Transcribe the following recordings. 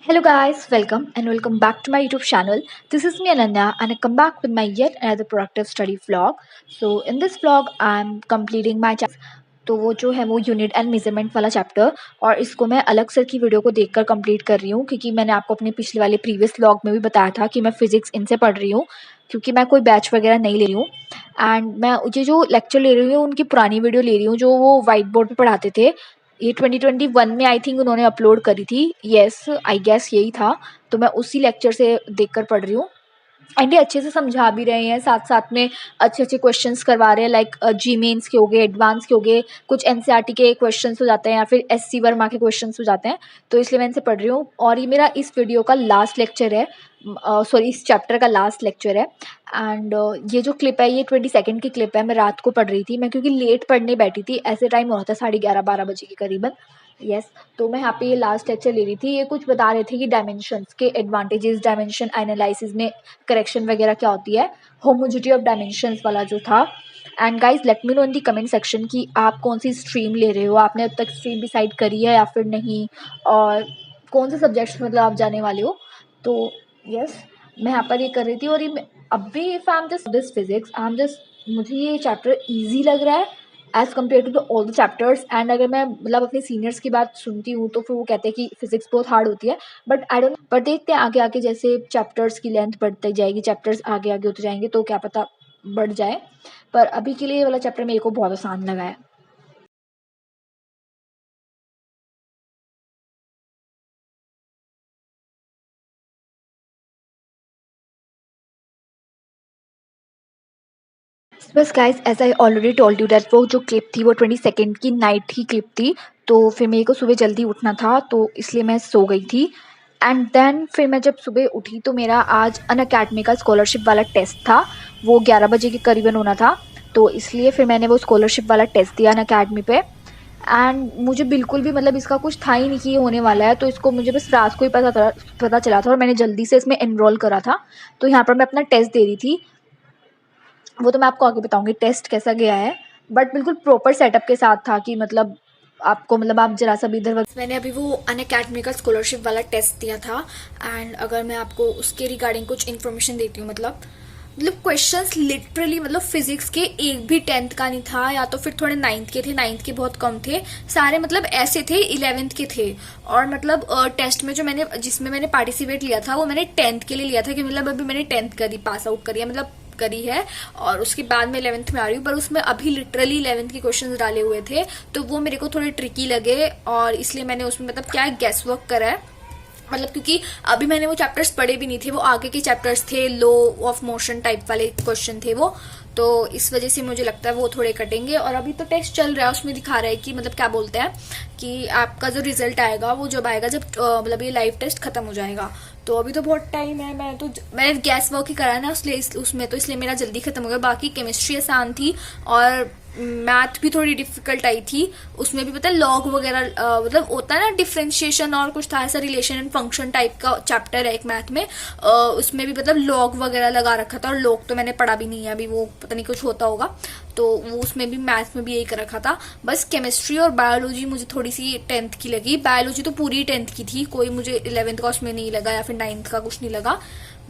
Hello guys, welcome and welcome back to my YouTube channel. This is me Ananya and I come back with my yet another productive study vlog. So in this vlog I'm completing my तो वो जो है वो unit and measurement वाला chapter और इसको मैं अलग सर की वीडियो को देखकर कंप्लीट कर रही हूँ क्योंकि मैंने आपको अपने पिछले वाले प्रीवियस व्लॉग में भी बताया था कि मैं फिजिक्स इनसे पढ़ रही हूँ क्योंकि मैं कोई बैच वगैरह नहीं ले रही हूँ। एंड मैं ये जो लेक्चर ले रही हूँ उनकी पुरानी वीडियो ले रही हूँ जो वो वाइट बोर्ड पे पढ़ाते थे। ये 2021 में आई थिंक उन्होंने अपलोड करी थी। येस आई गेस यही था। तो मैं उसी लेक्चर से देखकर पढ़ रही हूँ एंड ये अच्छे से समझा भी रहे हैं, साथ साथ में अच्छे अच्छे क्वेश्चंस करवा रहे हैं। लाइक जी मेंस के हो गए, एडवांस के हो गए, कुछ एनसीईआरटी के क्वेश्चंस हो जाते हैं या फिर एससी वर्मा के क्वेश्चंस हो जाते हैं। तो इसलिए मैं इनसे पढ़ रही हूँ और ये मेरा इस वीडियो का लास्ट लेक्चर है, सॉरी इस चैप्टर का लास्ट लेक्चर है। एंड ये जो क्लिप है ये 22 की क्लिप है। मैं रात को पढ़ रही थी, मैं क्योंकि लेट पढ़ने बैठी थी, ऐसे टाइम हो रहा था 11:30-12 बजे के करीबन। यस तो मैं यहाँ पे ये लास्ट लेक्चर ले रही थी। ये कुछ बता रहे थे कि डायमेंशंस के एडवांटेजेस, डायमेंशन एनालिसिस में करेक्शन वगैरह क्या होती है, होमोजिटी ऑफ डायमेंशंस वाला जो था। And guys let me know in the comment section कि आप कौन सी स्ट्रीम ले रहे हो, आपने अब तक स्ट्रीम डिसाइड करी है या फिर नहीं, और कौन से सब्जेक्ट्स मतलब आप जाने वाले हो। तो यस मैं यहाँ पर ये कर रही थी और ये अभी if I am just this physics I am just, मुझे ये चैप्टर ईजी लग रहा है as compare to the all the chapters. And अगर मैं मतलब अपने सीनियर्स की बात सुनती हूँ तो फिर वो कहते हैं कि फिजिक्स बहुत हार्ड होती है, बट आई डोंट, पर देखते हैं आगे आगे जैसे चैप्टर्स की लेंथ बढ़ती जाएगी, चैप्टर्स आगे आगे होते जाएंगे तो क्या पता बढ़ जाए। पर अभी के लिए ये वाला चैप्टर मेरे को बहुत आसान लगा है। बस guys as I already told you that वो जो क्लिप थी वो 22 की नाइट की क्लिप थी। तो फिर मेरे को सुबह जल्दी उठना था तो इसलिए मैं सो गई थी। एंड देन फिर मैं जब सुबह उठी तो मेरा आज अनअकैडमी का स्कॉलरशिप वाला टेस्ट था, वो 11 बजे के करीबन होना था। तो इसलिए फिर मैंने वो स्कॉलरशिप वाला टेस्ट दिया अनअकैडमी पे। एंड मुझे बिल्कुल भी मतलब इसका कुछ था ही नहीं कि ये होने वाला है, तो इसको मुझे बस रात को ही पता चला था और मैंने जल्दी से इसमें एनरोल करा था। तो यहाँ पर मैं अपना टेस्ट दे रही थी, वो तो मैं आपको आगे बताऊंगी टेस्ट कैसा गया है, बट बिल्कुल प्रॉपर सेटअप के साथ था कि मतलब आपको मतलब आप जरा सा भी इधर। मैंने अभी वो अनअकैडमी का स्कॉलरशिप वाला टेस्ट दिया था। एंड अगर मैं आपको उसके रिगार्डिंग कुछ इन्फॉर्मेशन देती हूँ, मतलब क्वेश्चंस लिटरली मतलब फिजिक्स के एक भी 10th का नहीं था, या तो फिर थोड़े 9th के थे, 9th के बहुत कम थे, सारे मतलब ऐसे थे 11th के थे। और मतलब टेस्ट में जो मैंने जिसमें मैंने पार्टिसिपेट लिया था वो मैंने 10th के लिए लिया था कि मतलब अभी मैंने 10th करी, पास आउट करी है, मतलब करी है, और उसके बाद मैं 11th में आ रही हूँ। पर उसमें अभी लिटरली 11th के क्वेश्चंस डाले हुए थे तो वो मेरे को थोड़े ट्रिकी लगे और इसलिए मैंने उसमें मतलब क्या गैस वर्क करा है, मतलब क्योंकि अभी मैंने वो चैप्टर्स पढ़े भी नहीं थे, वो आगे के चैप्टर्स थे, लॉ ऑफ मोशन टाइप वाले क्वेश्चन थे वो, तो इस वजह से मुझे लगता है वो थोड़े कटेंगे। और अभी तो टेस्ट चल रहा है, उसमें दिखा रहा है कि मतलब क्या बोलते हैं कि आपका जो रिजल्ट आएगा वो जब आएगा जब मतलब ये लाइव टेस्ट खत्म हो जाएगा। तो अभी तो बहुत टाइम है, मैंने गैस वर्क ही करा ना उसमें तो इसलिए मेरा जल्दी खत्म हो गया। बाकी केमिस्ट्री आसान थी और मैथ भी थोड़ी डिफिकल्ट आई थी, उसमें भी पता है लॉग वगैरह मतलब होता है ना डिफ्रेंशिएशन, और कुछ था ऐसा रिलेशन एंड फंक्शन टाइप का चैप्टर है एक मैथ में, उसमें भी मतलब लॉग वगैरह लगा रखा था। और लॉग तो मैंने पढ़ा भी नहीं है अभी, वो पता नहीं कुछ होता होगा, तो वो उसमें भी मैथ में भी यही कर रखा था। बस केमिस्ट्री और बायोलॉजी मुझे थोड़ी सी 10th की लगी, बायोलॉजी तो पूरी 10th की थी, कोई मुझे 11th का उसमें नहीं लगा या फिर 9th का कुछ नहीं लगा।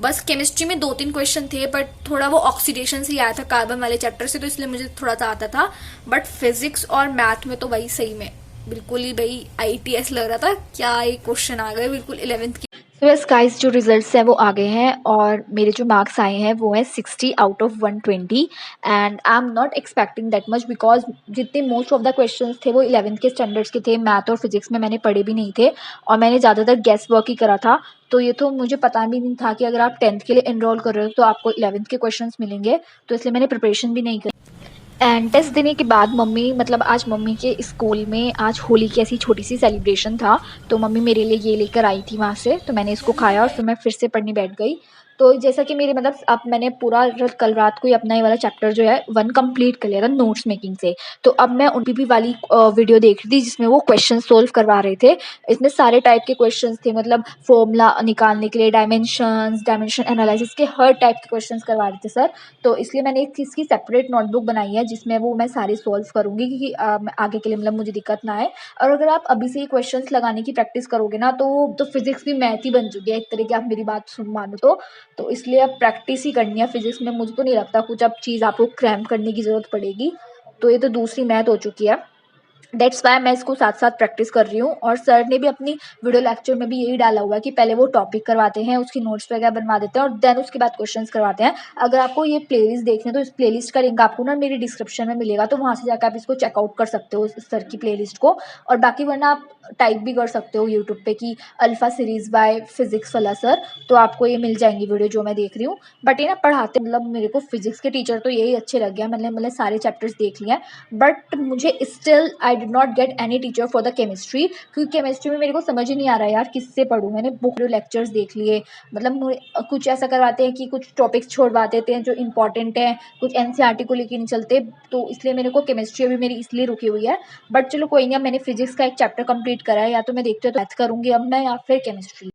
बस केमिस्ट्री में 2-3 क्वेश्चन थे, बट थोड़ा वो ऑक्सीडेशन से आया था कार्बन वाले चैप्टर से, तो इसलिए मुझे थोड़ा सा आता था। बट फिजिक्स और मैथ में तो भाई सही में बिल्कुल ही भाई ITS लग रहा था, क्या ये क्वेश्चन आ गए बिल्कुल 11th की। तो बस गाइस जो रिजल्ट्स हैं वो आ गए हैं और मेरे जो मार्क्स आए हैं वो है 60 out of 120। And I am not expecting that much because जितने मोस्ट ऑफ द क्वेश्चंस थे वो 11th के स्टैंडर्ड्स के थे, मैथ और फिजिक्स में मैंने पढ़े भी नहीं थे और मैंने ज़्यादातर गेस वर्क ही करा था। तो ये तो मुझे पता भी नहीं था कि अगर आप 10th के लिए एनरोल कर रहे हो तो आपको 11th के क्वेश्चंस मिलेंगे, तो इसलिए मैंने प्रिपरेशन भी नहीं करी। एंड टेस्ट देने के बाद मम्मी मतलब आज मम्मी के स्कूल में आज होली की ऐसी छोटी सी सेलिब्रेशन था, तो मम्मी मेरे लिए ये लेकर आई थी वहाँ से, तो मैंने इसको खाया और फिर मैं फिर से पढ़ने बैठ गई। तो जैसा कि मेरे मतलब अब मैंने पूरा कल रात को ही अपना ये वाला चैप्टर जो है 1 कंप्लीट कर लिया था नोट्स मेकिंग से। तो अब मैं उन पीपी वाली वीडियो देख रही थी जिसमें वो क्वेश्चन सोल्व करवा रहे थे। इसमें सारे टाइप के क्वेश्चंस थे, मतलब फॉर्मूला निकालने के लिए, डायमेंशन एनालिसिस के हर टाइप के क्वेश्चंस करवा रहे थे सर। तो इसलिए मैंने एक इसकी सेपरेट नोटबुक बनाई है जिसमें वो मैं सारे सोल्व करूँगी क्योंकि आगे के लिए मतलब मुझे दिक्कत ना आए। और अगर आप अभी से ही क्वेश्चंस लगाने की प्रैक्टिस करोगे ना तो फिजिक्स भी मैथ ही बन चुकी है एक तरह की, आप मेरी बात सुन मानो तो इसलिए अब प्रैक्टिस ही करनी है फिजिक्स में। मुझे तो नहीं लगता कुछ अब चीज़ आपको क्रैम करने की ज़रूरत पड़ेगी। तो ये तो दूसरी मैथ हो चुकी है। दैट्स वाई मैं इसको साथ साथ प्रैक्टिस कर रही हूँ। और सर ने भी अपनी वीडियो लेक्चर में भी यही डाला हुआ है कि पहले वो टॉपिक करवाते हैं, उसकी नोट्स वगैरह बनवा देते हैं और देन उसके बाद क्वेश्चंस करवाते हैं। अगर आपको ये प्लेलिस्ट देखनी है तो इस प्लेलिस्ट का लिंक आपको ना मेरी डिस्क्रिप्शन में मिलेगा, तो वहाँ से जाकर आप इसको चेकआउट कर सकते हो इस सर की प्लेलिस्ट को। और बाकी वरना आप टाइप भी कर सकते हो यूट्यूब पे कि अल्फा सीरीज बाय फिजिक्स वाला सर, तो आपको ये मिल जाएंगी वीडियो जो मैं देख रही हूँ। बट ये ना पढ़ाते मतलब मेरे को फिजिक्स के टीचर तो यही अच्छे लग गया, मैंने सारे चैप्टर्स देख लिए हैं। बट मुझे still I did not get any teacher for the chemistry, क्योंकि केमिस्ट्री में मेरे को समझ ही नहीं आ रहा है यार किससे पढ़ूँ। मैंने बहुत लेक्चर्स देख लिए, मतलब कुछ ऐसा करवाते हैं कि कुछ टॉपिक्स छोड़वा देते हैं जो इंपॉर्टेंट हैं, कुछ एनसीईआरटी को लेके नहीं चलते। तो इसलिए मेरे को केमिस्ट्री अभी मेरी इसलिए रुकी हुई है। बट चलो कोई नहीं, अब मैंने फिजिक्स का एक चैप्टर कंप्लीट करा है, या तो मैं देखती हूँ तो मैथ करूँगी अब मैं, या फिर केमिस्ट्री।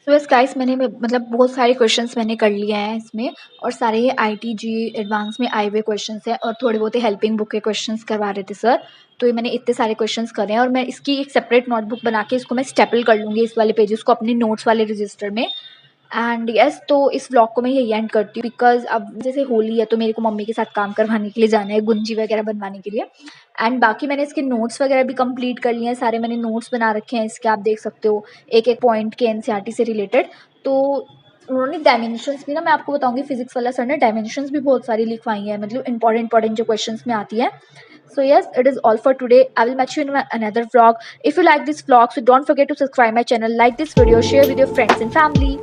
सो यस गाइस, मैंने मतलब बहुत सारे क्वेश्चंस मैंने कर लिए हैं इसमें, और सारे ये IIT JEE एडवांस में आए हुए क्वेश्चंस हैं और थोड़े बहुत हेल्पिंग बुक के क्वेश्चंस करवा रहे थे सर। तो ये मैंने इतने सारे क्वेश्चंस करे हैं और मैं इसकी एक सेपरेट नोटबुक बना के इसको मैं स्टेपल कर लूँगी इस वाले पेजेस को अपने नोट्स वाले रजिस्टर में। एंड यस, तो इस व्लॉग को मैं यही एंड करती हूँ बिकॉज अब जैसे होली है तो मेरे को मम्मी के साथ काम करवाने के लिए जाना है, गुंजी वगैरह बनवाने के लिए। एंड बाकी मैंने इसके नोट्स वगैरह भी कंप्लीट कर लिए हैं, सारे मैंने नोट्स बना रखे हैं इसके, आप देख सकते हो एक एक पॉइंट के एनसीईआरटी से रिलेटेड। तो उन्होंने डायमेंशंस भी ना, मैं आपको बताऊंगी फिजिक्स वाला सर ने डायमेंशंस भी बहुत सारी लिखवाई हैं, मतलब इंपॉर्टेंट जो क्वेश्चंस में आती है। So yes, it is all for today. I will match you in another vlog. If you like this vlog, so don't forget to subscribe my channel, like this video, share with your friends and family.